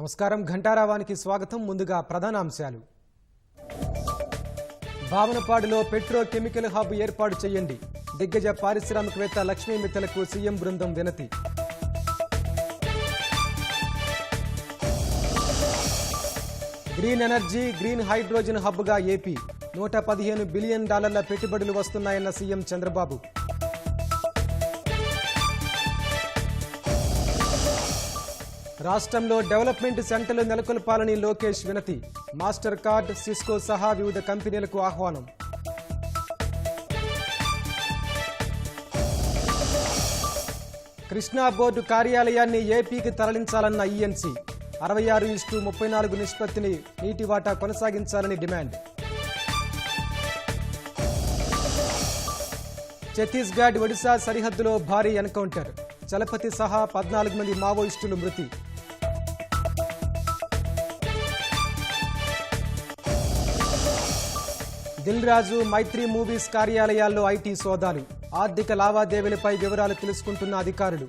నమస్కారం. ఘంటారావానికి స్వాగతం. ముందుగా ప్రధానాంశాలు. భావనపాడులో పెట్రోకెమికల్ హబ్ ఏర్పాటు చేయండి. దిగ్గజ పారిశ్రామికవేత్త లక్ష్మీ మిత్తలకు సీఎం బృందం వినతి. గ్రీన్ ఎనర్జీ, గ్రీన్ హైడ్రోజన్ హబ్గా ఏపీ. $115 బిలియన్ పెట్టుబడులు వస్తున్నాయన్న సీఎం చంద్రబాబు. రాష్ట్రంలో డెవలప్మెంట్ సెంటర్లు నెలకొల్పాలని లోకేష్ వినతి. మాస్టర్ కార్డ్, సిస్కో సహా వివిధ కంపెనీలకు ఆహ్వానం. కృష్ణా బోర్డు కార్యాలయాన్ని ఏపీకి తరలించాలన్న ఈఎన్సీ. 66:34 నిష్పత్తిని నీటి వాటా కొనసాగించాలని డిమాండ్. ఛత్తీస్గఢ్, ఒడిశా సరిహద్దులో భారీ ఎన్కౌంటర్. చలపతి సహా 14 మంది మావోయిస్టులు మృతి. దిల్ రాజు, మైత్రి మూవీస్ కార్యాలయాల్లో ఐటీ సోదాలు. ఆర్థిక లావాదేవీలపై వివరాలు తెలుసుకుంటున్న అధికారులు.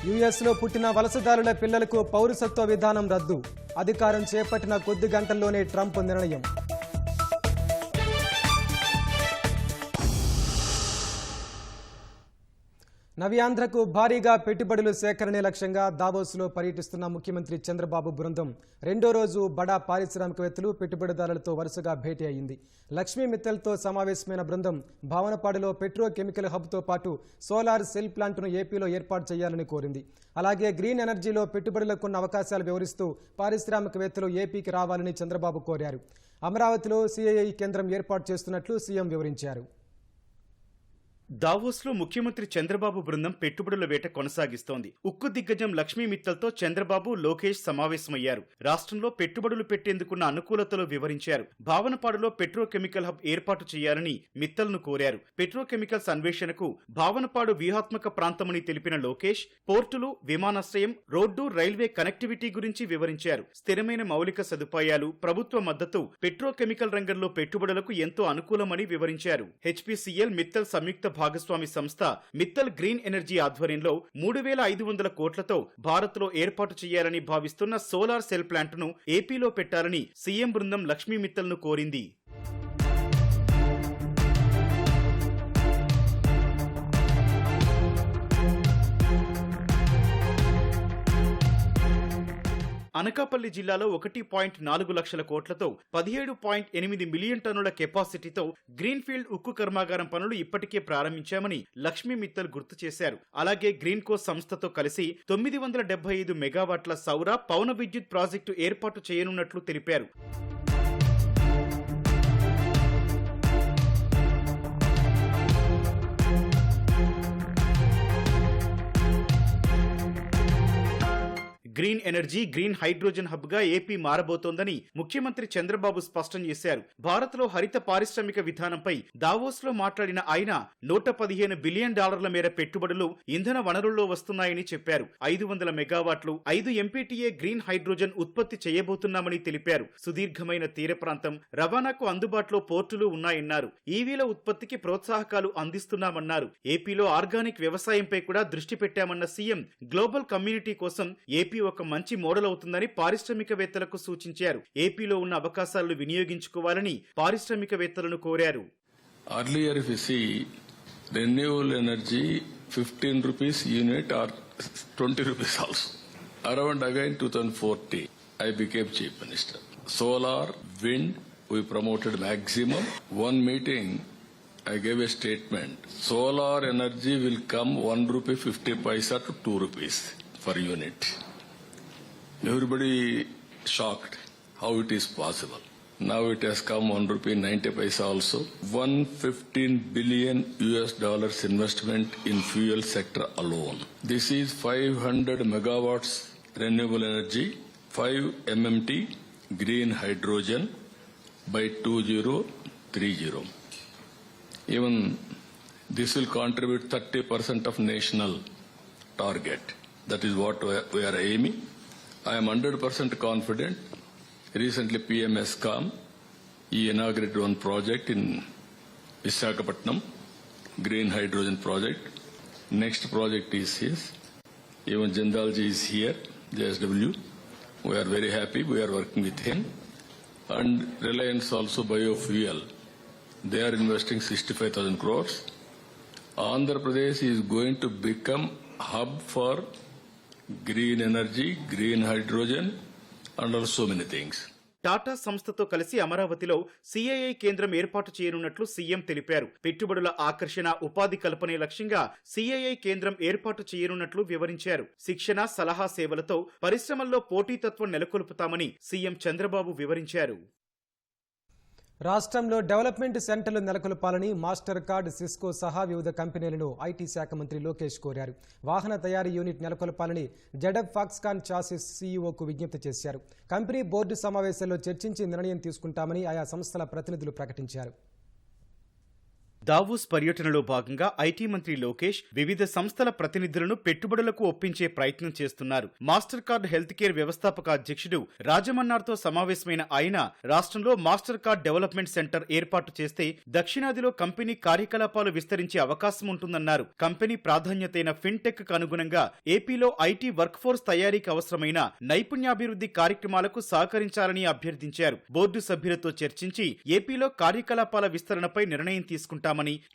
యుఎస్లో పుట్టిన వలసదారుల పిల్లలకు పౌరసత్వ విధానం రద్దు. అధికారం చేపట్టిన కొద్ది గంటల్లోనే ట్రంప్ నిర్ణయం. నవ్యాంధ్రకు భారీగా పెట్టుబడులు సేకరణే లక్ష్యంగా దావోస్లో పర్యటిస్తున్న ముఖ్యమంత్రి చంద్రబాబు బృందం రెండో రోజు బడా పారిశ్రామికవేత్తలు, పెట్టుబడిదారులతో వరుసగా భేటీ అయింది. లక్ష్మీ మిత్తల్తో సమావేశమైన బృందం భావనపాడులో పెట్రోకెమికల్ హబ్తో పాటు సోలార్ సెల్ ప్లాంట్ను ఏపీలో ఏర్పాటు చేయాలని కోరింది. అలాగే గ్రీన్ ఎనర్జీలో పెట్టుబడులకున్న అవకాశాలు వివరిస్తూ పారిశ్రామికవేత్తలు ఏపీకి రావాలని చంద్రబాబు కోరారు. అమరావతిలో సిఐఐ కేంద్రం ఏర్పాటు చేస్తున్నట్లు సీఎం వివరించారు. దావోస్లో ముఖ్యమంత్రి చంద్రబాబు బృందం పెట్టుబడుల వేట కొనసాగిస్తోంది. ఉక్కు దిగ్గజం లక్ష్మీ మిత్తల్తో చంద్రబాబు, లోకేష్ సమావేశమయ్యారు. రాష్ట్రంలో పెట్టుబడులు పెట్టేందుకున్న అనుకూలతలు వివరించారు. భావనపాడులో పెట్రోకెమికల్ హబ్ ఏర్పాటు చేయాలని మిత్తల్ను కోరారు. పెట్రోకెమికల్స్ అన్వేషణకు భావనపాడు వ్యూహాత్మక ప్రాంతమని తెలిపిన లోకేష్, పోర్టులు, విమానాశ్రయం, రోడ్డు, రైల్వే కనెక్టివిటీ గురించి వివరించారు. స్థిరమైన మౌలిక సదుపాయాలు, ప్రభుత్వ మద్దతు పెట్రోకెమికల్ రంగంలో పెట్టుబడులకు ఎంతో అనుకూలమని వివరించారు. హెచ్పీసీఎల్, మిత్తల్ సంయుక్త భాగస్వామి సంస్థ మిత్తల్ గ్రీన్ ఎనర్జీ ఆధ్వర్యంలో 3,500 కోట్లతో భారత్లో ఏర్పాటు చేయాలని భావిస్తున్న సోలార్ సెల్ ప్లాంట్ను ఏపీలో పెట్టాలని సీఎం బృందం లక్ష్మీ మిత్తల్ను కోరింది. అనకాపల్లి జిల్లాలో 1.4 లక్షల కోట్లతో 17.8 మిలియన్ టన్నుల కెపాసిటీతో గ్రీన్ఫీల్డ్ ఉక్కు కర్మాగారం పనులు ఇప్పటికే ప్రారంభించామని లక్ష్మీ మిత్తల్ గుర్తు చేశారు. అలాగే గ్రీన్కో సంస్థతో కలిసి 975 మెగావాట్ల సౌర, పవన విద్యుత్ ప్రాజెక్టు ఏర్పాటు చేయనున్నట్లు తెలిపారు. Green energy, green hydrogen hub గా ఏపీ మారబోతోందని ముఖ్యమంత్రి చంద్రబాబు స్పష్టం చేశారు. భారత్లో హరిత పారిశ్రామిక విధానంపై దావోస్ లో మాట్లాడిన ఆయన $115 బిలియన్ మేర పెట్టుబడులు ఇంధన వనరుల్లో వస్తున్నాయని చెప్పారు. 500 మెగావాట్లు, 5 ఎంపీటీఏ గ్రీన్ హైడ్రోజన్ ఉత్పత్తి చేయబోతున్నామని తెలిపారు. సుదీర్ఘమైన తీర ప్రాంతం, రవాణాకు అందుబాటులో పోర్టులు ఉన్నాయన్నారు. ఈవీల ఉత్పత్తికి ప్రోత్సాహకాలు అందిస్తున్నామన్నారు. ఏపీలో ఆర్గానిక్ వ్యవసాయంపై కూడా దృష్టి పెట్టామన్న సీఎం గ్లోబల్ కమ్యూనిటీ కోసం ఏపీ ఒక మంచి మోడల్ అవుతుందని పారిశ్రామికవేత్తలకు సూచించారు. ఏపీలో ఉన్న అవకాశాలను వినియోగించుకోవాలని పారిశ్రామికవేత్తలను కోరారు. Earlier if you see renewable energy 15 rupees unit or 20 rupees also. Around again 2014 I became chief minister. Solar, wind we promoted maximum. One meeting I gave a statement. Solar energy will come 1 rupee 50 paisa to 2 rupees per unit. Everybody shocked how it is possible. Now it has come 1 rupee 90 paisa also. $115 billion investment in fuel sector alone. This is 500 megawatts renewable energy, 5 MMT green hydrogen by 2030. Even this will contribute 30% of national target. That is what we are aiming. I am 100% confident. Recently PM has come. He inaugurated one project in Visakhapatnam, green hydrogen project. Next project is his. Even Jindalji is here, JSW. We are very happy. We are working with him. And Reliance also biofuel. They are investing 65,000 crores. Andhra Pradesh is going to become hub for green energy, green hydrogen, and also many things. Tata సంస్థతో కలిసి అమరావతిలో CII కేంద్రం ఏర్పాటు చేయనున్నట్లు CM తెలిపారు. పెట్టుబడుల ఆకర్షణ, ఉపాధి కల్పనే లక్ష్యంగా సిఐఐ కేంద్రం ఏర్పాటు చేయనున్నట్లు వివరించారు. శిక్షణ, సలహా సేవలతో పరిశ్రమల్లో పోటీతత్వం నెలకొల్పుతామని సీఎం చంద్రబాబు వివరించారు. రాష్ట్రంలో డెవలప్మెంట్ సెంటర్లు నెలకొల్పాలని మాస్టర్ కార్డ్, సిస్కో సహా వివిధ కంపెనీలను ఐటీ శాఖ మంత్రి లోకేష్ కోరారు. వాహన తయారీ యూనిట్ నెలకొల్పాలని జెడబ్ ఫాక్స్కాన్ చాసిస్ సీఈఓకు విజ్ఞప్తి చేశారు. కంపెనీ బోర్డు సమావేశంలో చర్చించి నిర్ణయం తీసుకుంటామని ఆయా సంస్థల ప్రతినిధులు ప్రకటించారు. దావోస్ పర్యటనలో భాగంగా ఐటీ మంత్రి లోకేష్ వివిధ సంస్థల ప్రతినిధులను పెట్టుబడులకు ఒప్పించే ప్రయత్నం చేస్తున్నారు. మాస్టర్ కార్డ్ హెల్త్ కేర్ వ్యవస్థాపక అధ్యక్షుడు రాజమన్నార్తో సమావేశమైన ఆయన రాష్ట్రంలో మాస్టర్ కార్డ్ డెవలప్మెంట్ సెంటర్ ఏర్పాటు చేస్తే దక్షిణాదిలో కంపెనీ కార్యకలాపాలు విస్తరించే అవకాశం ఉంటుందన్నారు. కంపెనీ ప్రాధాన్యతైన ఫిన్టెక్ కు అనుగుణంగా ఏపీలో ఐటీ వర్క్ ఫోర్స్ తయారీకి అవసరమైన నైపుణ్యాభివృద్ధి కార్యక్రమాలకు సహకరించాలని అభ్యర్థించారు. బోర్డు సభ్యులతో చర్చించి ఏపీలో కార్యకలాపాల విస్తరణపై నిర్ణయం తీసుకుంటారు.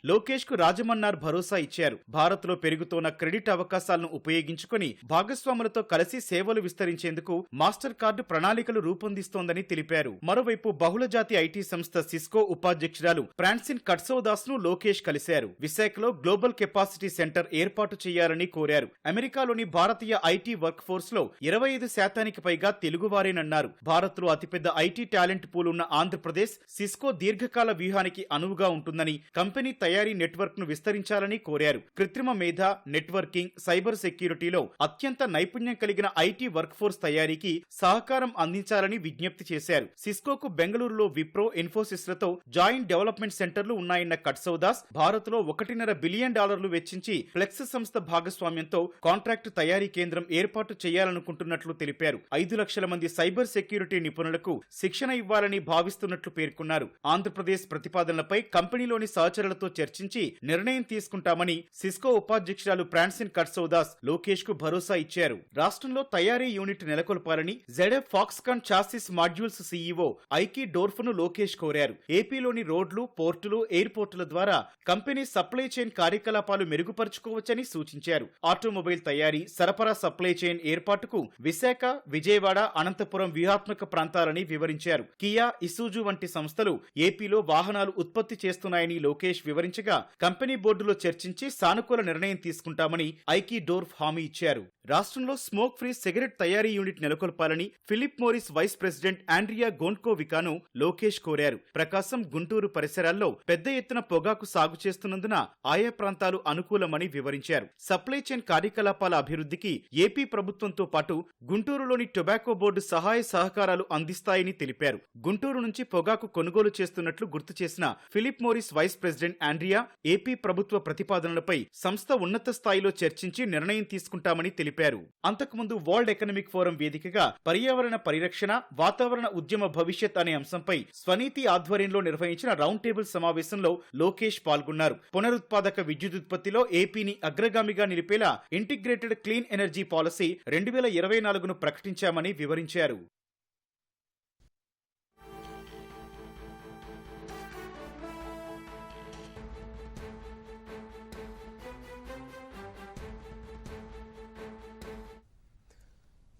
లోకేష్ కు రాజమన్నార్ భరోసా ఇచ్చారు. భారత్ లో పెరుగుతోన్న క్రెడిట్ అవకాశాలను ఉపయోగించుకుని భాగస్వాములతో కలిసి సేవలు విస్తరించేందుకు మాస్టర్ కార్డు ప్రణాళికలు రూపొందిస్తోందని తెలిపారు. మరోవైపు బహుళజాతి ఐటీ సంస్థ సిస్కో ఉపాధ్యక్షురాలు ఫ్రాన్సిన్ కట్సోదాస్ ను లోకేష్ కలిశారు. విశాఖలో గ్లోబల్ కెపాసిటీ సెంటర్ ఏర్పాటు చేయాలని కోరారు. అమెరికాలోని భారతీయ ఐటీ వర్క్ ఫోర్స్ లో 25% పైగా తెలుగువారేనన్నారు. భారత్ లో అతిపెద్ద ఐటీ టాలెంట్ పూల్ ఉన్న ఆంధ్రప్రదేశ్ సిస్కో దీర్ఘకాల వ్యూహానికి అనువుగా ఉంటుందని, కంపెనీ తయారీ నెట్వర్క్ ను విస్తరించాలని కోరారు. కృత్రిమ మేధ, నెట్వర్కింగ్, సైబర్ సెక్యూరిటీలో అత్యంత నైపుణ్యం కలిగిన ఐటీ వర్క్ ఫోర్స్ తయారీకి సహకారం అందించాలని విజ్ఞప్తి చేశారు. సిస్కోకు బెంగళూరులో విప్రో, ఇన్ఫోసిస్ లతో జాయింట్ డెవలప్మెంట్ సెంటర్లు ఉన్నాయన్న కట్సౌదాస్ భారత్ లో $1.5 బిలియన్ వెచ్చించి ఫ్లెక్స్ సంస్థ భాగస్వామ్యంతో కాంట్రాక్టు తయారీ కేంద్రం ఏర్పాటు చేయాలనుకుంటున్నట్లు తెలిపారు. 5 లక్షల మంది సైబర్ సెక్యూరిటీ నిపుణులకు శిక్షణ ఇవ్వాలని భావిస్తున్నట్లు పేర్కొన్నారు. ఆంధ్రప్రదేశ్ ప్రతిపాదనలపై కంపెనీలోని సహచరులతో చర్చించి నిర్ణయం తీసుకుంటామని సిస్కో ఉపాధ్యక్షురాలు ఫ్రాన్సిన్ కట్సోదాస్ లోకేష్ కు భరోసా ఇచ్చారు. రాష్ట్రంలో తయారీ యూనిట్ నెలకొల్పాలని జెడబ్ Foxconn chassis modules CEO Aiki Dorf ను లోకేష్ కోరారు. ఏపీలోని రోడ్లు, పోర్టులు, ఎయిర్పోర్టుల ద్వారా కంపెనీ సప్లై చైన్ కార్యకలాపాలు మెరుగుపరుచుకోవచ్చని సూచించారు. ఆటోమొబైల్ తయారీ, సరఫరా సప్లై చైన్ ఏర్పాటుకు విశాఖ, విజయవాడ, అనంతపురం వ్యూహాత్మక ప్రాంతాలని వివరించారు. కియా, ఇసూజు వంటి సంస్థలు ఏపీలో వాహనాలు ఉత్పత్తి చేస్తున్నాయని లోకేష్ వివరించగా కంపెనీ బోర్డులో చర్చించి సానుకూల నిర్ణయం తీసుకుంటామని ఐకీ డోర్ఫ్ హామీ ఇచ్చారు. రాష్ట్రంలో స్మోక్ ఫ్రీ సిగరెట్ తయారీ యూనిట్ నెలకొల్పాలని Philip Morris vice president Andrea గోన్కోవికాను లోకేష్ కోరారు. ప్రకాశం, గుంటూరు పరిసరాల్లో పెద్ద ఎత్తున పొగాకు సాగు చేస్తున్నందున ఆయా ప్రాంతాలు అనుకూలమని వివరించారు. సప్లై చైన్ కార్యకలాపాల అభివృద్ధికి ఏపీ ప్రభుత్వంతో పాటు గుంటూరులోని టొబాకో బోర్డు సహాయ సహకారాలు అందిస్తాయని తెలిపారు. గుంటూరు నుంచి పొగాకు కొనుగోలు చేస్తున్నట్లు గుర్తు చేసిన Philip Morris vice president Andrea AP ప్రభుత్వ ప్రతిపాదనలపై సంస్థ ఉన్నత స్థాయిలో చర్చించి నిర్ణయం తీసుకుంటామని తెలిపారు. అంతకుముందు వరల్డ్ ఎకనామిక్ ఫోరం వేదికగా పర్యావరణ పరిరక్షణ, వాతావరణ ఉద్యమ భవిష్యత్ అనే అంశంపై స్వనీతి ఆధ్వర్యంలో నిర్వహించిన రౌండ్ టేబుల్ సమావేశంలో లోకేష్ పాల్గొన్నారు. పునరుత్పాదక విద్యుదుత్పత్తిలో ఏపీని అగ్రగామిగా నిలిపేలా ఇంటిగ్రేటెడ్ క్లీన్ ఎనర్జీ పాలసీ 2024ను ప్రకటించామని వివరించారు.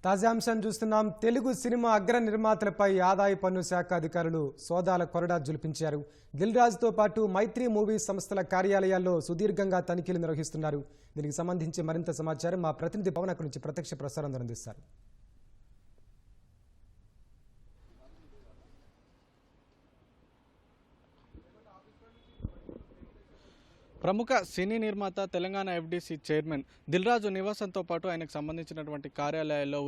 తాజా అంశాన్ని చూస్తున్నాం. తెలుగు సినిమా అగ్ర నిర్మాతలపై ఆదాయ పన్ను శాఖ అధికారులు సోదాల కొరడా జులిపించారు. దిల్ రాజుతో పాటు మైత్రి మూవీస్ సంస్థల కార్యాలయాల్లో సుదీర్ఘంగా తనిఖీలు నిర్వహిస్తున్నారు. దీనికి సంబంధించి మరింత సమాచారం మా ప్రతినిధి పవన్ అక్కడి నుంచి ప్రత్యక్ష ప్రసారం అందిస్తారు. ప్రముఖ సినీ నిర్మాత, తెలంగాణ ఎఫ్డీసీ చైర్మన్ దిల్ రాజు నివాసంతో పాటు ఆయనకు సంబంధించినటువంటి కార్యాలయాల్లో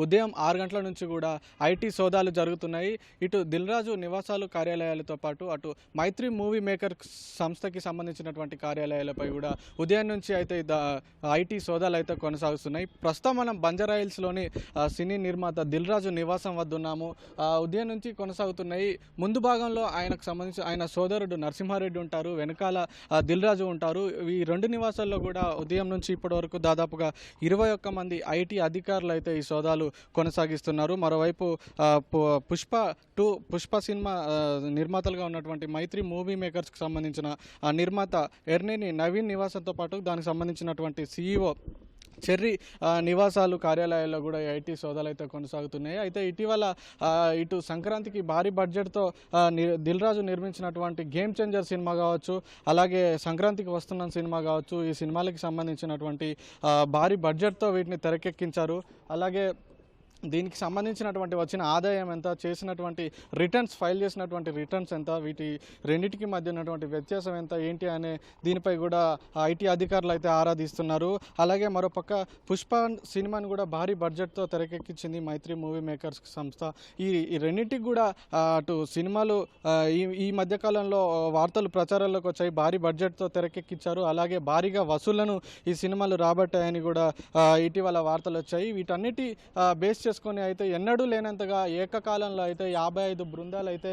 ఉదయం 6 గంటల నుంచి కూడా ఐటీ సోదాలు జరుగుతున్నాయి. ఇటు దిల్ రాజు నివాసాలు, కార్యాలయాలతో పాటు అటు మైత్రి మూవీ మేకర్ సంస్థకి సంబంధించినటువంటి కార్యాలయాలపై కూడా ఉదయం నుంచి అయితే ఐటీ సోదాలు అయితే కొనసాగుతున్నాయి. ప్రస్తుతం మనం బంజారాహిల్స్లోని సినీ నిర్మాత దిల్ రాజు నివాసం వద్ద ఉన్నాము. ఉదయం నుంచి కొనసాగుతున్నాయి. ముందు భాగంలో ఆయనకు సంబంధించి ఆయన సోదరుడు నరసింహారెడ్డి ఉంటారు. వెనకాల దిల్ రాజు ఉంటారు. ఈ 2 నివాసాల్లో కూడా ఉదయం నుంచి ఇప్పటి వరకు దాదాపుగా 21 మంది ఐటీ అధికారులు అయితే ఈ సోదాలు కొనసాగిస్తున్నారు. మరోవైపు పుష్ప సినిమా నిర్మాతలుగా ఉన్నటువంటి మైత్రి మూవీ మేకర్స్కి సంబంధించిన నిర్మాత ఎర్నేని నవీన్ నివాసంతో పాటు దానికి సంబంధించినటువంటి CEO చెర్రీ నివాసాలు కార్యాలయాల్లో కూడా ఐటీ సోదాలు అయితే కొనసాగుతున్నాయి. అయితే ఇటీవల ఇటు సంక్రాంతికి భారీ బడ్జెట్తో దిల్ రాజు నిర్మించినటువంటి గేమ్ చేంజర్ సినిమా కావచ్చు, అలాగే సంక్రాంతికి వస్తున్న సినిమా కావచ్చు, ఈ సినిమాలకి సంబంధించినటువంటి భారీ బడ్జెట్తో వీటిని తెరకెక్కించారు. అలాగే దీనికి సంబంధించినటువంటి వచ్చిన ఆదాయం ఎంత, చేసినటువంటి రిటర్న్స్ ఫైల్ చేసినటువంటి రిటర్న్స్ ఎంత, వీటి రెండింటికి మధ్య ఉన్నటువంటి వ్యత్యాసం ఎంత ఏంటి అనే దీనిపై కూడా ఐటీ అధికారులు అయితే ఆరాధిస్తున్నారు. అలాగే మరోపక్క పుష్ప సినిమాని కూడా భారీ బడ్జెట్తో తెరకెక్కించింది మైత్రి మూవీ మేకర్స్ సంస్థ. ఈ రెండింటికి కూడా అటు సినిమాలు ఈ మధ్యకాలంలో వార్తలు ప్రచారాల్లోకి వచ్చాయి. భారీ బడ్జెట్తో తెరకెక్కించారు, అలాగే భారీగా వసూళ్లను ఈ సినిమాలు రాబట్టాయని కూడా ఇటీవల వార్తలు వచ్చాయి. వీటన్నిటి బేస్ చేసుకొని అయితే ఎన్నడూ లేనంతగా ఏకకాలంలో అయితే 55 బృందాలు అయితే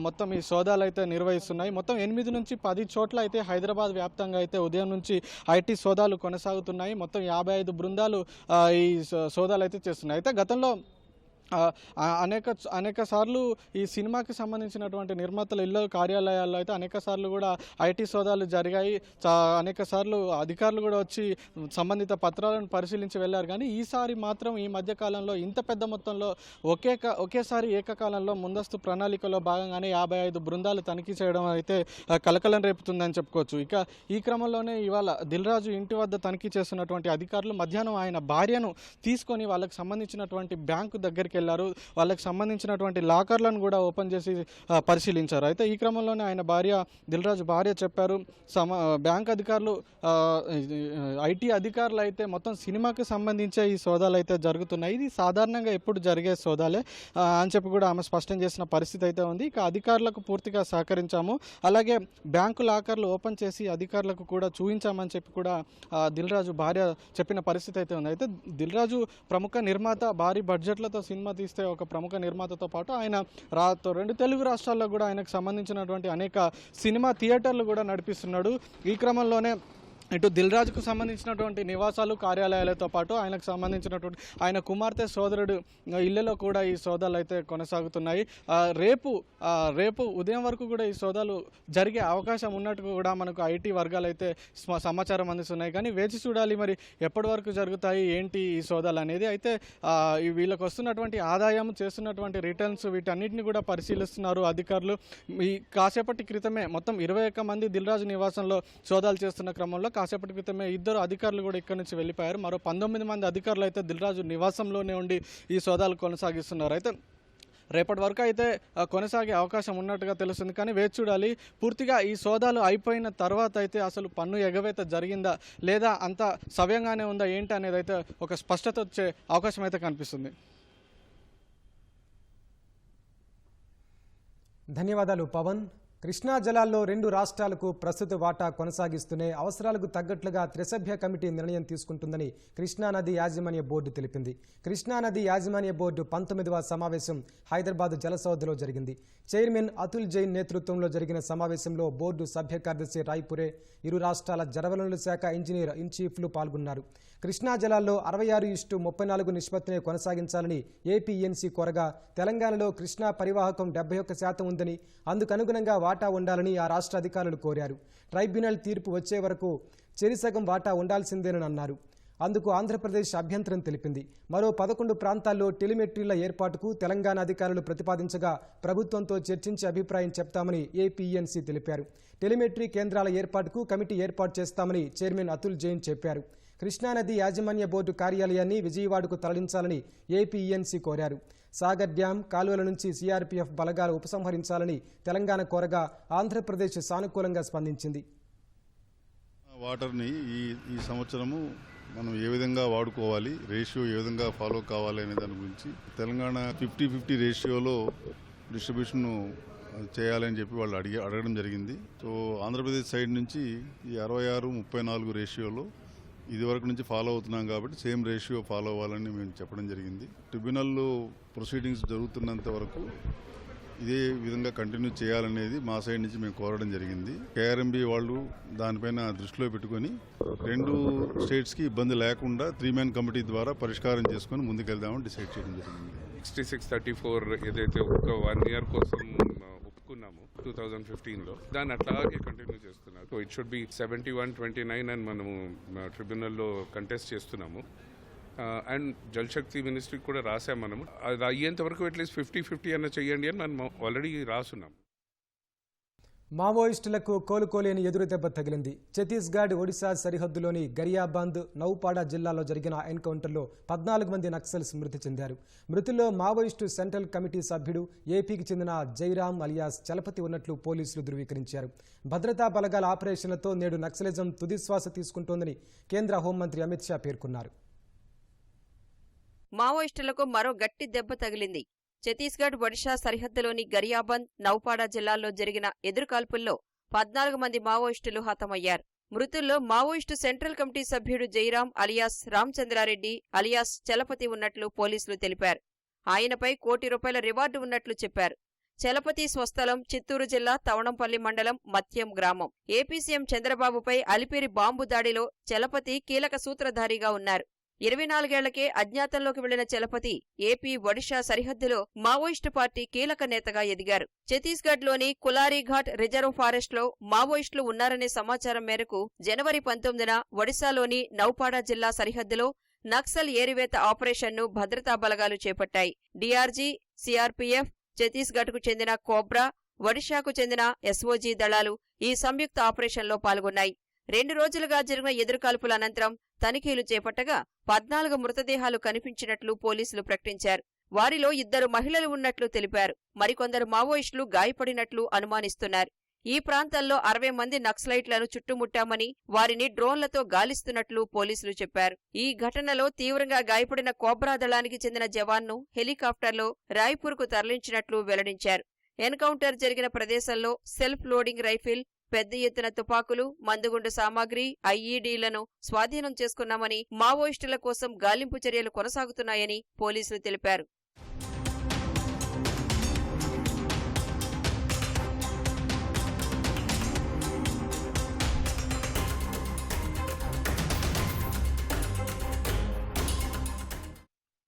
మొత్తం ఈ సోదాలు అయితే నిర్వహిస్తున్నాయి. మొత్తం 8 నుంచి 10 చోట్ల అయితే హైదరాబాద్ వ్యాప్తంగా అయితే ఉదయం నుంచి ఐటీ సోదాలు కొనసాగుతున్నాయి. మొత్తం 55 బృందాలు ఈ సోదాలు అయితే చేస్తున్నాయి. అయితే గతంలో అనేక సార్లు ఈ సినిమాకి సంబంధించినటువంటి నిర్మాతల ఇళ్ళ కార్యాలయాల్లో అయితే అనేక సార్లు కూడా ఐటీ సోదాలు జరిగాయి. అనేక సార్లు అధికారులు కూడా వచ్చి సంబంధిత పత్రాలను పరిశీలించి వెళ్ళారు. కానీ ఈసారి మాత్రం ఈ మధ్యకాలంలో ఇంత పెద్ద మొత్తంలో ఒకేసారి ఏకకాలంలో ముందస్తు ప్రణాళికలో భాగంగానే 55 బృందాలు తనిఖీ చేయడం అయితే కలకలం రేపుతుందని చెప్పుకోవచ్చు. ఇక ఈ క్రమంలోనే ఇవాళ దిల్ రాజు ఇంటి వద్ద తనిఖీ చేస్తున్నటువంటి అధికారులు మధ్యాహ్నం ఆయన భార్యను తీసుకొని వాళ్ళకి సంబంధించినటువంటి బ్యాంకు దగ్గరికి వెళ్ళారు. వాళ్ళకి సంబంధించినటువంటి లాకర్లను కూడా ఓపెన్ చేసి పరిశీలించారు. అయితే ఈ క్రమంలోనే ఆయన దిల్ రాజు భార్య చెప్పారు, బ్యాంక్ అధికారులు ఐటీ అధికారులు అయితే మొత్తం సినిమాకి సంబంధించే ఈ సోదాలు అయితే జరుగుతున్నాయి, ఇది సాధారణంగా ఎప్పుడు జరిగే సోదాలే అని చెప్పి కూడా ఆమె స్పష్టం చేసిన పరిస్థితి అయితే ఉంది. ఇక అధికారులకు పూర్తిగా సహకరించాము, అలాగే బ్యాంకు లాకర్లు ఓపెన్ చేసి అధికారులకు కూడా చూపించామని చెప్పి కూడా దిల్ రాజు భార్య చెప్పిన పరిస్థితి అయితే ఉంది. అయితే దిల్ రాజు ప్రముఖ నిర్మాత, భారీ బడ్జెట్లతో సినిమా తీస్తే ఒక ప్రముఖ నిర్మాతతో పాటు ఆయన 2 తెలుగు రాష్ట్రాల్లో కూడా ఆయనకు సంబంధించినటువంటి అనేక సినిమా థియేటర్లు కూడా నడిపిస్తున్నాడు. ఈ క్రమంలోనే ఇటు దిల్ రాజుకు సంబంధించినటువంటి నివాసాలు కార్యాలయాలతో పాటు ఆయనకు సంబంధించినటువంటి ఆయన కుమార్తె సోదరుడు ఇళ్లలో కూడా ఈ సోదాలు అయితే కొనసాగుతున్నాయి. రేపు ఉదయం వరకు కూడా ఈ సోదాలు జరిగే అవకాశం ఉన్నట్టు కూడా మనకు ఐటీ వర్గాలు అయితే సమాచారం అందిస్తున్నాయి. కానీ వేచి చూడాలి మరి ఎప్పటి వరకు జరుగుతాయి ఏంటి ఈ సోదాలు అనేది. అయితే వీళ్ళకి వస్తున్నటువంటి ఆదాయం, చేస్తున్నటువంటి రిటర్న్స్, వీటన్నిటిని కూడా పరిశీలిస్తున్నారు అధికారులు. ఈ కాసేపటి క్రితమే మొత్తం 21 మంది దిల్ రాజు నివాసంలో సోదాలు చేస్తున్న క్రమంలో కాసేపటి క్రితమే 2 అధికారులు కూడా ఇక్కడి నుంచి వెళ్ళిపోయారు. మరో 19 మంది అధికారులు అయితే దిల్ రాజు నివాసంలోనే ఉండి ఈ సోదాలు కొనసాగిస్తున్నారు. అయితే రేపటి వరకు అయితే కొనసాగే అవకాశం ఉన్నట్టుగా తెలుస్తుంది. కానీ వేచి చూడాలి. పూర్తిగా ఈ సోదాలు అయిపోయిన తర్వాత అయితే అసలు పన్ను ఎగవేత జరిగిందా లేదా అంత సవ్యంగానే ఉందా ఏంటి అనేది అయితే ఒక స్పష్టత వచ్చే అవకాశం అయితే కనిపిస్తుంది. ధన్యవాదాలు పవన్. కృష్ణా జలాల్లో 2 రాష్ట్రాలకు ప్రస్తుత వాటా కొనసాగిస్తూనే అవసరాలకు తగ్గట్లుగా త్రిసభ్య కమిటీ నిర్ణయం తీసుకుంటుందని కృష్ణానది యాజమాన్య బోర్డు తెలిపింది. కృష్ణానది యాజమాన్య బోర్డు 19వ సమావేశం హైదరాబాద్ జలసౌధలో జరిగింది. చైర్మన్ అతుల్ జైన్ నేతృత్వంలో జరిగిన సమావేశంలో బోర్డు సభ్య కార్యదర్శి రాయ్పురే, ఇరు రాష్ట్రాల జలవనరుల శాఖ ఇంజనీర్ ఇన్ చీఫ్లు పాల్గొన్నారు. కృష్ణా జలాల్లో 66:34 నిష్పత్తిని కొనసాగించాలని ఏపీఎన్సీ కోరగా తెలంగాణలో కృష్ణా పరివాహకం 71% ఉందని, అందుకనుగుణంగా వాటా ఉండాలని ఆ రాష్ట్ర అధికారులు కోరారు. ట్రైబ్యునల్ తీర్పు వచ్చే వరకు చెరిసగం వాటా ఉండాల్సిందేనని అన్నారు. అందుకు ఆంధ్రప్రదేశ్ అభ్యంతరం తెలిపింది. మరో 11 ప్రాంతాల్లో టెలిమెట్రీల ఏర్పాటుకు తెలంగాణ అధికారులు ప్రతిపాదించగా ప్రభుత్వంతో చర్చించి అభిప్రాయం చెప్తామని ఏపీఎన్సీ తెలిపారు. టెలిమెట్రీ కేంద్రాల ఏర్పాటుకు కమిటీ ఏర్పాటు చేస్తామని చైర్మన్ అతుల్ జైన్ చెప్పారు. కృష్ణానది యాజమాన్య బోర్డు కార్యాలయాన్ని విజయవాడకు తరలించాలని ఏపీఎన్సీ కోరారు. సాగర్ డ్యాం కాలువల నుంచి సీఆర్పీఎఫ్ బలగాలు ఉపసంహరించాలని తెలంగాణ కోరగా ఆంధ్రప్రదేశ్ సానుకూలంగా స్పందించింది. వాటర్ని ఈ సంవత్సరము మనం ఏ విధంగా వాడుకోవాలి, రేషియో ఏ విధంగా ఫాలో కావాలి అనే దాని గురించి తెలంగాణ 50-50 రేషియోలో డిస్ట్రిబ్యూషన్ చేయాలని చెప్పి వాళ్ళు అడగడం జరిగింది. సో ఆంధ్రప్రదేశ్ సైడ్ నుంచి ఈ 66-34 రేషియోలో ఇది వరకు నుంచి ఫాలో అవుతున్నాం కాబట్టి సేమ్ రేషియో ఫాలో అవ్వాలని మేము చెప్పడం జరిగింది. ట్రిబ్యునల్లో ప్రొసీడింగ్స్ జరుగుతున్నంత వరకు ఇదే విధంగా కంటిన్యూ చేయాలనేది మా సైడ్ నుంచి మేము కోరడం జరిగింది. కేఆర్ఎంబి వాళ్ళు దానిపైన దృష్టిలో పెట్టుకొని 2 స్టేట్స్కి ఇబ్బంది లేకుండా 3-man కమిటీ ద్వారా పరిష్కారం చేసుకొని ముందుకెళ్దామని డిసైడ్ చేయడం జరిగింది. 6634 ఏదైతే ఒక 1 year కోసం ఒప్పుకున్నాము 2015లో, దాన్ని అట్లాగే కంటిన్యూ చేస్తున్నారు. సో ఇట్ షుడ్ బి 71-29 అని మనము ట్రిబ్యునల్లో కంటెస్ట్ చేస్తున్నాము. అండ్ జలశక్తి మినిస్ట్రీకి కూడా రాసాం మనము. అది అయ్యేంత వరకు అట్లీస్ట్ 50-50 అన్న చెయ్యండి అని మనం ఆల్రెడీ రాసున్నాం. మావోయిస్టులకు కోలుకోలేని ఎదురు దెబ్బ తగిలింది. ఛత్తీస్గఢ్ ఒడిశా సరిహద్దులోని గరియాబంద్, నౌపాడా జిల్లాలో జరిగిన ఎన్కౌంటర్లో 14 మంది నక్సల్స్ మృతి చెందారు. మృతుల్లో మావోయిస్టు సెంట్రల్ కమిటీ సభ్యుడు, ఏపీకి చెందిన జైరామ్ అలియాస్ చలపతి ఉన్నట్లు పోలీసులు ధృవీకరించారు. భద్రతా బలగాల ఆపరేషన్లతో నేడు నక్సలిజం తుదిశ్వాస తీసుకుంటోందని కేంద్ర హోంమంత్రి అమిత్ షా పేర్కొన్నారు. మావోయిస్టులకు మరో గట్టి దెబ్బ తగిలింది. ఛత్తీస్గఢ్ ఒడిశా సరిహద్దులోని గరియాబంద్, నౌపాడా జిల్లాల్లో జరిగిన ఎదురుకాల్పుల్లో 14 మంది మావోయిస్టులు హతమయ్యారు. మృతుల్లో మావోయిస్టు సెంట్రల్ కమిటీ సభ్యుడు జైరామ్ అలియాస్ రామచంద్రారెడ్డి అలియాస్ చలపతి ఉన్నట్లు పోలీసులు తెలిపారు. ఆయనపై ₹1 కోటి రివార్డు ఉన్నట్లు చెప్పారు. చలపతి స్వస్థలం చిత్తూరు జిల్లా తవణంపల్లి మండలం మత్యం గ్రామం. ఏపీ సీఎం చంద్రబాబుపై అలిపిరి బాంబు దాడిలో చలపతి కీలక సూత్రధారిగా ఉన్నారు. 24 ఏళ్లకే అజ్ఞాతంలోకి వెళ్లిన చలపతి ఏపీ ఒడిశా సరిహద్దులో మావోయిస్టు పార్టీ కీలక నేతగా ఎదిగారు. ఛత్తీస్గఢ్లోని కులారీఘాట్ రిజర్వ్ ఫారెస్ట్లో మావోయిస్టులు ఉన్నారనే సమాచారం మేరకు జనవరి 19న ఒడిశాలోని నౌపాడా జిల్లా సరిహద్దులో నక్సల్ ఏరివేత ఆపరేషన్ను భద్రతా బలగాలు చేపట్టాయి. డీఆర్జీ, సీఆర్పీఎఫ్, ఛత్తీస్గఢ్కు చెందిన కోబ్రా, ఒడిశాకు చెందిన ఎస్ఓజీ దళాలు ఈ సంయుక్త ఆపరేషన్లో పాల్గొన్నాయి. 2 రోజులుగా జరిగిన ఎదురుకాల్పుల అనంతరం తనిఖీలు చేపట్టగా 14 మృతదేహాలు కనిపించినట్లు పోలీసులు ప్రకటించారు. వారిలో 2 మహిళలు ఉన్నట్లు తెలిపారు. మరికొందరు మావోయిస్టులు గాయపడినట్లు అనుమానిస్తున్నారు. ఈ ప్రాంతాల్లో 60 మంది నక్సలైట్లను చుట్టుముట్టామని, వారిని డ్రోన్లతో గాలిస్తున్నట్లు పోలీసులు చెప్పారు. ఈ ఘటనలో తీవ్రంగా గాయపడిన కోబ్రా దళానికి చెందిన జవాన్ను హెలికాప్టర్లో రాయ్పూర్కు తరలించినట్లు వెల్లడించారు. ఎన్కౌంటర్ జరిగిన ప్రదేశంలో సెల్ఫ్ లోడింగ్ రైఫిల్, పెద్ద ఎత్తున తుపాకులు, మందుగుండు సామాగ్రి, ఐఈడీలను స్వాధీనం చేసుకున్నామని, మావోయిస్టుల కోసం గాలింపు చర్యలు కొనసాగుతున్నాయని పోలీసులు తెలిపారు.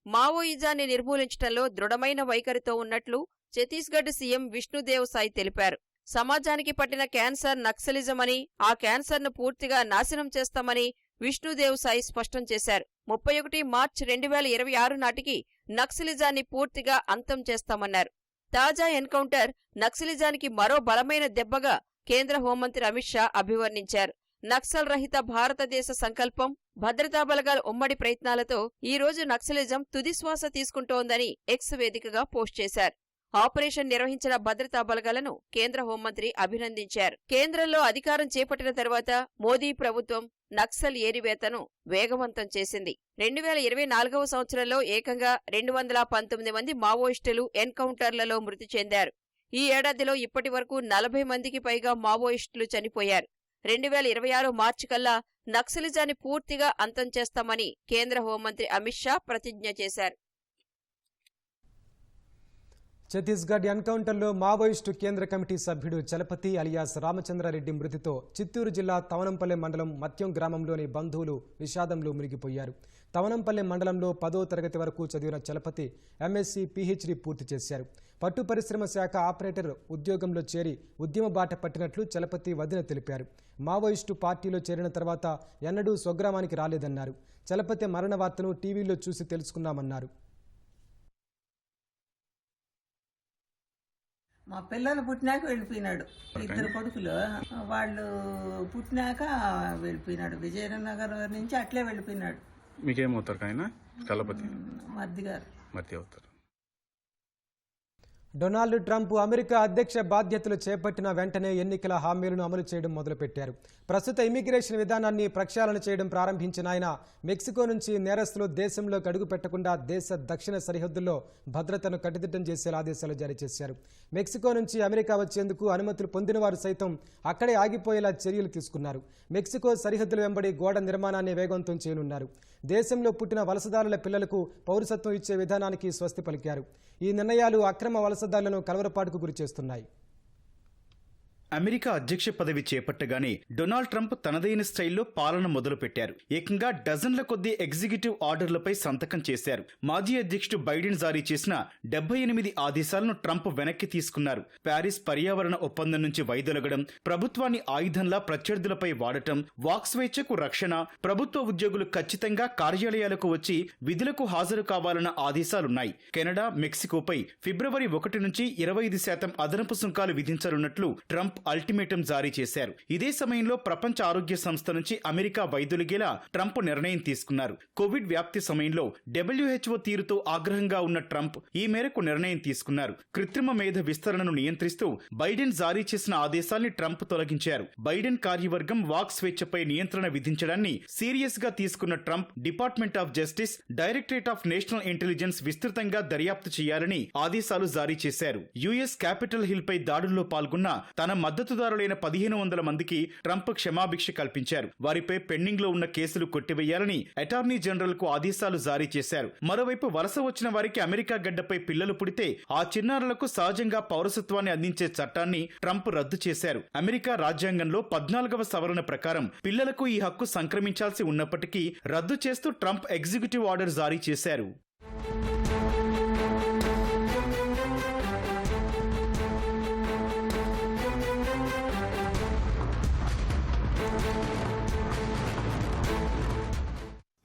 మావోయిజాన్ని నిర్మూలించడంలో దృఢమైన వైఖరితో ఉన్నట్లు ఛత్తీస్గఢ్ సీఎం విష్ణుదేవ్ సాయ్ తెలిపారు. సమాజానికి పట్టిన క్యాన్సర్ నక్సలిజమని, ఆ క్యాన్సర్ను పూర్తిగా నాశనం చేస్తామని విష్ణుదేవ్ సాయ్ స్పష్టం చేశారు. 31 మార్చి 2026 నాటికి నక్సలిజాన్ని పూర్తిగా అంతం చేస్తామన్నారు. తాజా ఎన్కౌంటర్ నక్సలిజానికి మరో బలమైన దెబ్బగా కేంద్ర హోంమంత్రి అమిత్ షా అభివర్ణించారు. నక్సల్ రహిత భారతదేశ సంకల్పం, భద్రతా బలగాల ఉమ్మడి ప్రయత్నాలతో ఈ రోజు నక్సలిజం తుదిశ్వాస తీసుకుంటోందని ఎక్స్ వేదికగా పోస్ట్ చేశారు. ఆపరేషన్ నిర్వహించిన భద్రతా బలగాలను కేంద్ర హోంమంత్రి అభినందించారు. కేంద్రంలో అధికారం చేపట్టిన తర్వాత మోదీ ప్రభుత్వం నక్సల్ ఏరివేతను వేగవంతం చేసింది. 2024వ సంవత్సరంలో ఏకంగా 219 మంది మావోయిస్టులు ఎన్కౌంటర్లలో మృతి చెందారు. ఈ ఏడాదిలో ఇప్పటి వరకు 40 మందికి పైగా మావోయిస్టులు చనిపోయారు. 2026 మార్చి కల్లా నక్సలిజాన్ని పూర్తిగా అంతం చేస్తామని కేంద్ర హోంమంత్రి అమిత్ షా ప్రతిజ్ఞ చేశారు. ఛత్తీస్గఢ్ ఎన్కౌంటర్లో మావోయిస్టు కేంద్ర కమిటీ సభ్యుడు చలపతి అలియాస్ రామచంద్రారెడ్డి మృతితో చిత్తూరు జిల్లా తవనంపల్లె మండలం మత్యం గ్రామంలోని బంధువులు విషాదంలో మునిగిపోయారు. తవనంపల్లె మండలంలో 10వ తరగతి వరకు చదివిన చలపతి ఎంఎస్సీ, పీహెచ్డీ పూర్తి చేశారు. పట్టు పరిశ్రమ శాఖ ఆపరేటర్ ఉద్యోగంలో చేరి ఉద్యమ బాట పట్టినట్లు చలపతి వదిన తెలిపారు. మావోయిస్టు పార్టీలో చేరిన తర్వాత ఎన్నడూ స్వగ్రామానికి రాలేదన్నారు. చలపతి మరణ వార్తను టీవీలో చూసి తెలుసుకున్నామన్నారు. మా పిల్లలు పుట్టినాక వెళ్ళిపోయినాడు. 2 కొడుకులు వాళ్ళు పుట్టినాక వెళ్ళిపోయినాడు. విజయనగర్ నుంచి అట్లే వెళ్ళిపోయినాడు. మీకేమవుతారు ఆయన? చలపతి మర్ది గారు మధ్య అవుతారు. డొనాల్డ్ ట్రంప్ అమెరికా అధ్యక్ష బాధ్యతలు చేపట్టిన వెంటనే ఎన్నికల హామీలను అమలు చేయడం మొదలుపెట్టారు. ప్రస్తుత ఇమిగ్రేషన్ విధానాన్ని ప్రక్షాళన చేయడం ప్రారంభించిన ఆయన మెక్సికో నుంచి నేరస్తులు దేశంలోకి అడుగు పెట్టకుండా దేశ దక్షిణ సరిహద్దుల్లో భద్రతను కట్టుదిట్టం చేసేలా ఆదేశాలు జారీ చేశారు. మెక్సికో నుంచి అమెరికా వచ్చేందుకు అనుమతులు పొందిన వారు సైతం అక్కడే ఆగిపోయేలా చర్యలు తీసుకున్నారు. మెక్సికో సరిహద్దుల వెంబడి గోడ నిర్మాణాన్ని వేగవంతం చేయనున్నారు. దేశంలో పుట్టిన వలసదారుల పిల్లలకు పౌరసత్వం ఇచ్చే విధానానికి స్వస్తి పలికారు. ఈ నిర్ణయాలు అక్రమ వలసదారులను కలవరపాటుకు గురిచేస్తున్నాయి. అమెరికా అధ్యక్ష పదవి చేపట్టగానే డొనాల్డ్ ట్రంప్ తనదైన స్టైల్లో పాలన మొదలుపెట్టారు. ఏకంగా డజన్ల కొద్దీ ఎగ్జిక్యూటివ్ ఆర్డర్లపై సంతకం చేశారు. మాజీ అధ్యక్షుడు బైడెన్ జారీ చేసిన 78 ఆదేశాలను ట్రంప్ వెనక్కి తీసుకున్నారు. ప్యారిస్ పర్యావరణ ఒప్పందం నుంచి వైదొలగడం, ప్రభుత్వాన్ని ఆయుధంలా ప్రత్యర్థులపై వాడటం, వాక్ స్వేచ్ఛకు రక్షణ, ప్రభుత్వ ఉద్యోగులు ఖచ్చితంగా కార్యాలయాలకు వచ్చి విధులకు హాజరు కావాలన్న ఆదేశాలున్నాయి. కెనడా, మెక్సికోపై ఫిబ్రవరి 1 నుంచి 25% అదనపు సుంకాలు విధించనున్నట్లు ట్రంప్ అల్టిమేటం జారీ చేశారు. ఇదే సమయంలో ప్రపంచ ఆరోగ్య సంస్థ నుంచి అమెరికా వైదొలిగేలా ట్రంప్ నిర్ణయం తీసుకున్నారు. కోవిడ్ వ్యాప్తి సమయంలో WHO తీరుతో ఆగ్రహంగా ఉన్న ట్రంప్ ఈ మేరకు నిర్ణయం తీసుకున్నారు. కృత్రిమ మేధ విస్తరణను నియంత్రిస్తూ బైడెన్ జారీ చేసిన ఆదేశాల్ని ట్రంప్ తొలగించారు. బైడెన్ కార్యవర్గం వాక్ స్వేచ్ఛపై నియంత్రణ విధించడాన్ని సీరియస్ గా తీసుకున్న Trump department of justice, directorate of national intelligence విస్తృతంగా దర్యాప్తు చేయాలని ఆదేశాలు జారీ చేశారు. యుఎస్ క్యాపిటల్ హిల్ పై దాడుల్లో పాల్గొన్న తన మద్దతుదారులైన 1500 మందికి ట్రంప్ క్షమాభిక్ష కల్పించారు. వారిపై పెండింగ్ లో ఉన్న కేసులు కొట్టివేయాలని అటార్నీ జనరల్ కు ఆదేశాలు జారీ చేశారు. మరోవైపు వలస వచ్చిన వారికి అమెరికా గడ్డపై పిల్లలు పుడితే ఆ చిన్నారులకు సహజంగా పౌరసత్వాన్ని అందించే చట్టాన్ని ట్రంప్ రద్దు చేశారు. అమెరికా రాజ్యాంగంలో 14వ సవరణ ప్రకారం పిల్లలకు ఈ హక్కు సంక్రమించాల్సి ఉన్నప్పటికీ రద్దు చేస్తూ ట్రంప్ ఎగ్జిక్యూటివ్ ఆర్డర్ జారీ చేశారు.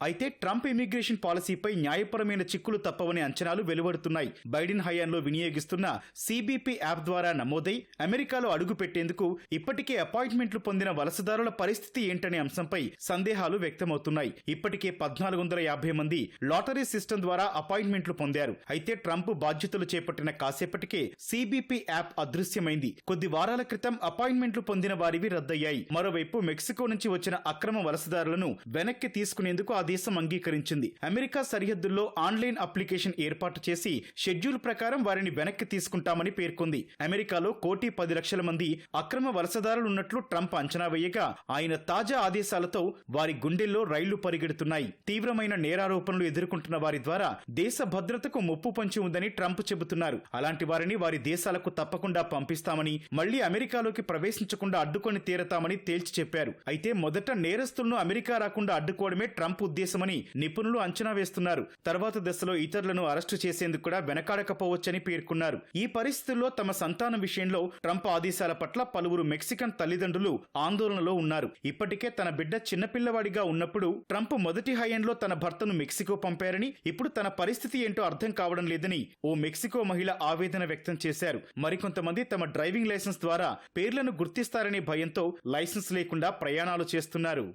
అయితే ట్రంప్ ఇమిగ్రేషన్ పాలసీపై న్యాయపరమైన చిక్కులు తప్పవని అంచనాలు వెలువడుతున్నాయి. బైడెన్ హయాంలో వినియోగిస్తున్న CBP యాప్ ద్వారా నమోదై అమెరికాలో అడుగు పెట్టేందుకు ఇప్పటికే అపాయింట్మెంట్లు పొందిన వలసదారుల పరిస్థితి ఏంటనే అంశంపై సందేహాలు వ్యక్తమవుతున్నాయి. ఇప్పటికే 1450 మంది లాటరీ సిస్టమ్ ద్వారా అపాయింట్మెంట్లు పొందారు. అయితే ట్రంప్ బాధ్యతలు చేపట్టిన కాసేపటికే CBP యాప్ అదృశ్యమైంది. కొద్ది వారాల క్రితం అపాయింట్మెంట్లు పొందిన వారివి రద్దయ్యాయి. మరోవైపు మెక్సికో నుంచి వచ్చిన అక్రమ వలసదారులను వెనక్కి తీసుకునేందుకు ఆ దేశం అంగీకరించింది. అమెరికా సరిహద్దుల్లో ఆన్లైన్ అప్లికేషన్ ఏర్పాటు చేసి షెడ్యూల్ ప్రకారం వారిని వెనక్కి తీసుకుంటామని పేర్కొంది. అమెరికాలో 1,10,00,000 మంది అక్రమ వలసదారులు ఉన్నట్లు ట్రంప్ అంచనా వేయగా ఆయన తాజా ఆదేశాలతో వారి గుండెల్లో రైళ్లు పరిగెడుతున్నాయి. తీవ్రమైన నేరారోపణలు ఎదుర్కొంటున్న వారి ద్వారా దేశ భద్రతకు ముప్పు పొంచి ఉందని ట్రంప్ చెబుతున్నారు. అలాంటి వారిని వారి దేశాలకు తప్పకుండా పంపిస్తామని, మళ్లీ అమెరికాలోకి ప్రవేశించకుండా అడ్డుకొని తీరతామని తేల్చి చెప్పారు. అయితే మొదట నేరస్తులను అమెరికా రాకుండా అడ్డుకోవడమే ట్రంప్ ఉద్దేశమని నిపుణులు అంచనా వేస్తున్నారు. తర్వాత దశలో ఇతరులను అరెస్టు చేసేందుకు కూడా వెనకాడకపోవచ్చని పేర్కొన్నారు. ఈ పరిస్థితుల్లో తమ సంతానం విషయంలో ట్రంప్ ఆదేశాల పట్ల పలువురు మెక్సికన్ తల్లిదండ్రులు ఆందోళనలో ఉన్నారు. ఇప్పటికే తన బిడ్డ చిన్నపిల్లవాడిగా ఉన్నప్పుడు ట్రంప్ మొదటి హయాంలో తన భర్తను మెక్సికో పంపారని, ఇప్పుడు తన పరిస్థితి ఏంటో అర్థం కావడం లేదని ఓ మెక్సికో మహిళ ఆవేదన వ్యక్తం చేశారు. మరికొంతమంది తమ డ్రైవింగ్ లైసెన్స్ ద్వారా పేర్లను గుర్తిస్తారనే భయంతో లైసెన్స్ లేకుండా ప్రయాణాలు చేస్తున్నారు.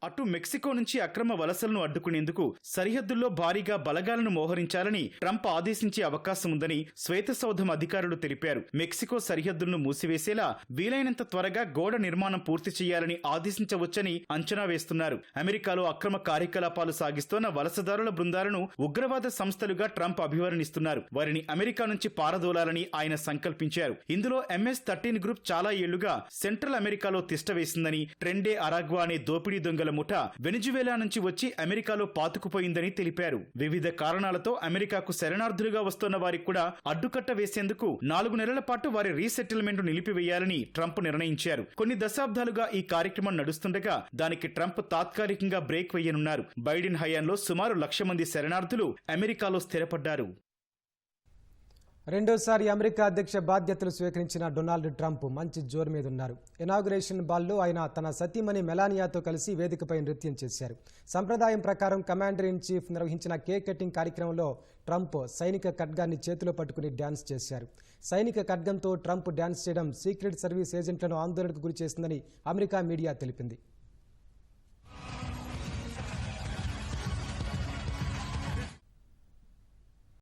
అటు మెక్సికో నుంచి అక్రమ వలసలను అడ్డుకునేందుకు సరిహద్దుల్లో భారీగా బలగాలను మోహరించాలని ట్రంప్ ఆదేశించే అవకాశం ఉందని శ్వేతసౌధం అధికారులు తెలిపారు. మెక్సికో సరిహద్దులను మూసివేసేలా వీలైనంత త్వరగా గోడ నిర్మాణం పూర్తి చేయాలని ఆదేశించవచ్చని అంచనా వేస్తున్నారు. అమెరికాలో అక్రమ కార్యకలాపాలు సాగిస్తోన్న వలసదారుల బృందాలను ఉగ్రవాద సంస్థలుగా ట్రంప్ అభివర్ణిస్తున్నారు. వారిని అమెరికా నుంచి పారదోలాలని ఆయన సంకల్పించారు. ఇందులో MS-13 గ్రూప్ చాలా ఏళ్లుగా సెంట్రల్ అమెరికాలో తిష్టవేసిందని, ట్రెండే అరాగ్వా అనే దోపిడీ దొంగల ముఠా వెనిజువేలా నుంచి వచ్చి అమెరికాలో పాతుకుపోయిందని తెలిపారు. వివిధ కారణాలతో అమెరికాకు శరణార్థులుగా వస్తున్న వారికి కూడా అడ్డుకట్ట వేసేందుకు 4 నెలల పాటు వారి రీసెటిల్మెంట్ నిలిపివేయాలని ట్రంప్ నిర్ణయించారు. కొన్ని దశాబ్దాలుగా ఈ కార్యక్రమం నడుస్తుండగా దానికి ట్రంప్ తాత్కాలికంగా బ్రేక్ వేయనున్నారు. బైడెన్ హయాంలో సుమారు 1,00,000 మంది శరణార్థులు అమెరికాలో స్థిరపడ్డారు. రెండోసారి అమెరికా అధ్యక్ష బాధ్యతలు స్వీకరించిన డొనాల్డ్ ట్రంప్ మంచి జోరు మీద ఉన్నారు. ఇనాగ్రేషన్ బాల్లో ఆయన తన సతీమణి మెలానియాతో కలిసి వేదికపై నృత్యం చేశారు. సంప్రదాయం ప్రకారం కమాండర్ ఇన్ చీఫ్ నిర్వహించిన కేక్ కటింగ్ కార్యక్రమంలో ట్రంప్ సైనిక ఖడ్గాన్ని చేతిలో పట్టుకుని డ్యాన్స్ చేశారు. సైనిక ఖడ్గంతో ట్రంప్ డ్యాన్స్ చేయడం సీక్రెట్ సర్వీస్ ఏజెంట్లను ఆందోళనకు గురి చేసిందని అమెరికా మీడియా తెలిపింది.